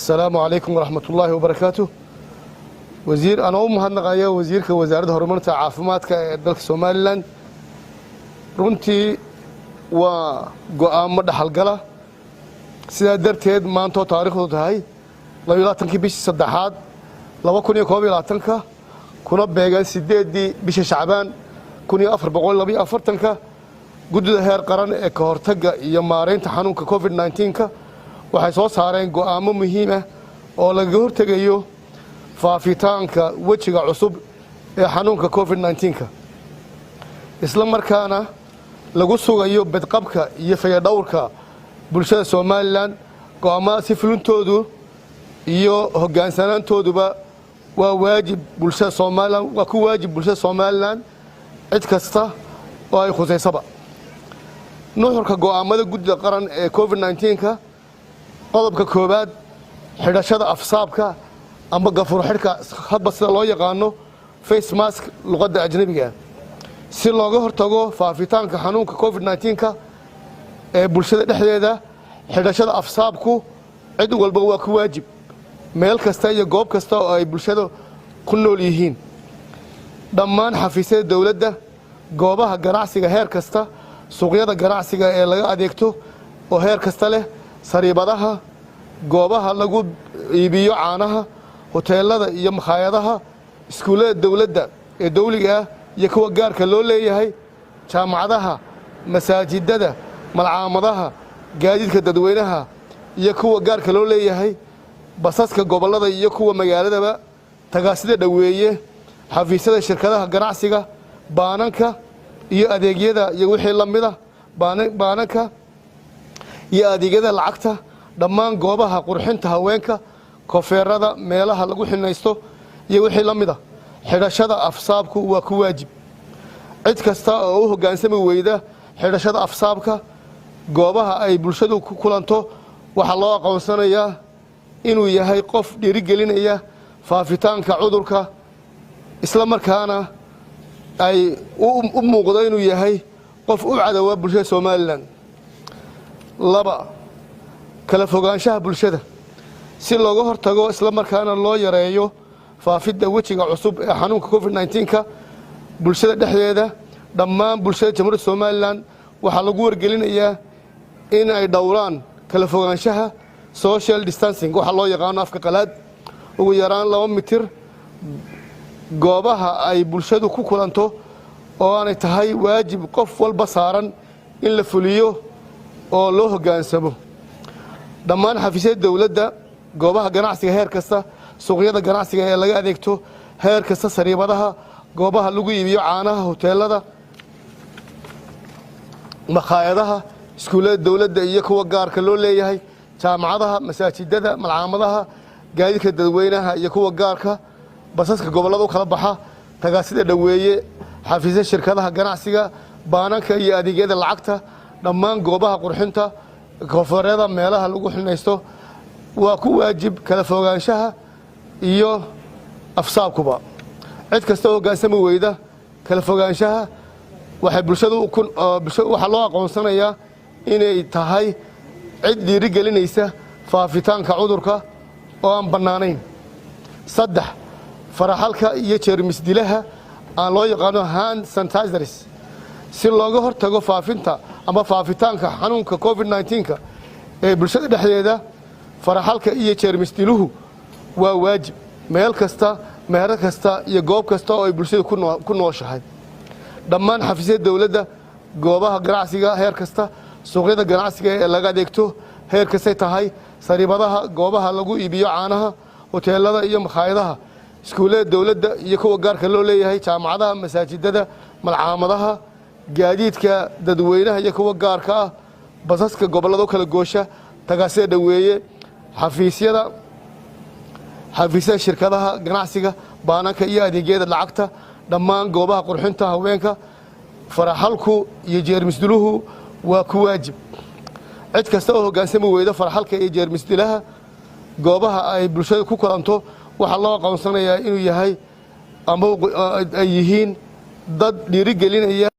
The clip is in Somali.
السلام عليكم ورحمة الله وبركاته. وزير أنا هنقايا وزير كوزارة هرمونات عافمات كدلك سوماليلاند runtii waa go'aan ma dhaxal gala sida darteed maanta taariikhdu tahay 22 bishii saddexaad 2021 kuna beegan 8 bisha Shacbaan 1442 guddiga heer qaran ee ka hortagga iyo maareynta xanuunka COVID-19 waxay soo saareen go'aamo muhiim ah oo laga hortagayo faafitaanka wajiga cusub ee xanuunka COVID-19 isla markaana lagu sugayo badqabka iyo fayadhowrka bulshada Soomaaliland go'aamada si fulintoodu iyo hogaansanaantooduba waa waajib bulshada Soomaaliland waa ku waajib bulshada Soomaaliland cid kasta oo ay khuseysaba nuxurka go'aamada guddiga qaran ee COVID-19 qodobka koobaad xidhashada afsaabka ama gafuur xidhka hadba sida loo yaqaano face mask luqadda ajnabiga si looga hortago faafitaanka xanuunka COVID-19 ee bulshada dhexdeeda xidhashada afsaabku cid walba waa ku waajib meel kasta iyo goob kasta oo ay bulshada ku nool yihiin dhammaan xafiisyada dawladda goobaha ganacsiga heer kasta suuqyada ganacsiga ee laga adeegto oo heer kasta leh sariibadaha goobaha lagu iibiyo caanaha hoteelada iyo makhaayadaha iskuulada dawladda ee dawliga ah iyo kuwa gaarka loo leeyahay jaamacadaha masaajidada malcaamadaha gaadiidka dadweynaha iyo kuwa gaarka loo leeyahay basaska gobolada iyo kuwa magaaladaba tagaasida dhaweeye xafiisyada shirkadaha ganacsiga baananka iyo adeegyada iyo wixii la mid ah baananka iyo adeegyada lacagta dhammaan goobaha qurxinta haweenka koofeerada meelaha lagu xinaysto iyo wixii la mid ah xidhashada afsaabku waa ku waajib cid kasta oo u hogaansami weyda xidhashada afsaabka goobaha ay bulshadu ku kulanto waxa loo aqoonsanayaa inuu yahay qof dhiirigelinaya faafitaanka cudurka isla markaana ay u muuqdo inuu yahay qof u cadawaa bulshada Soomaaliland laba kala fogaanshaha bulshada si looga hortago isla markaana loo yareeyo faafidda wajiga cusub ee xanuunka COVID-19 bulshada dhexdeeda dhammaan bulshada jamhuuriyadda Soomaaliland waxa lagu wargelinayaa in ay dhowraan kala fogaanshaha social distancing waxa loo yaqaan afka qalaad ugu yaraan 2 mitir goobaha ay bulshadu ku kulanto oo aanay tahay waajib qof walba saaran in la fuliyo oo loo hogaansamo dhammaan xafiisyada dawladda goobaha ganacsiga heer kasta suuqyada ganacsiga ee laga adeegto heer kasta sariibadaha goobaha lagu iibiyo caanaha hoteelada makhaayadaha iskuulada dawladda iyo kuwa gaarka loo leeyahay jaamacadaha masaajidada malcaamadaha gaadiidka dadweynaha iyo kuwa gaarka basaska gobolada kala baxa tagaasida dhaweeye xafiisyada shirkadaha ganacsiga baananka iyo adeegyada lacagta dhammaan goobaha qurxinta koofeerada meelaha lagu xinaysto waa ku waajib kala fogaanshaha iyo afsaabkuba cid kasta oo hogaansami weyda kala fogaanshaha waxay bulshadu waxa loo aqoonsanayaa inay tahay cid dhiirigelinaysa faafitaanka cudurka oo aan bannaanayn saddex faraxalka iyo jeermis dilaha aan loo yaqaano hand sanitizers si looga hortago faafinta ama faafitaanka xanuunka COVID-19 ee bulshada dhexdeeda faraxalka iyo jeermis diluhu waa waajib meel kasta meher kasta iyo goob kasta oo ay bulshada ku nooshahay dhammaan xafiisyada dawladda goobaha ganacsiga heer kasta suuqyada ganacsiga ee laga adeegto heer kasta tahay sariibadaha goobaha lagu iibiyo caanaha hoteelada iyo makhaayadaha iskuulada dawladda iyo kuwa gaarka loo leeyahay jaamacadaha masaajidada malcaamadaha gaadiidka dadweynaha iyo kuwa gaarka ah basaska gobolada kala goosha tagaasida dhaweeye xafiisyada shirkadaha ganacsiga baananka iyo adeegyada lacagta dhammaan goobaha qurxinta haweenka faraxalku iyo jeermis diluhu waa ku waajib cid kasta oo hogaansami weyda faraxalka iyo jeermis dilaha goobaha ay bulshada ku kulanto waxa loo aqoonsanayaa inuu yahay ama ay yihiin dad dhiirigelinaya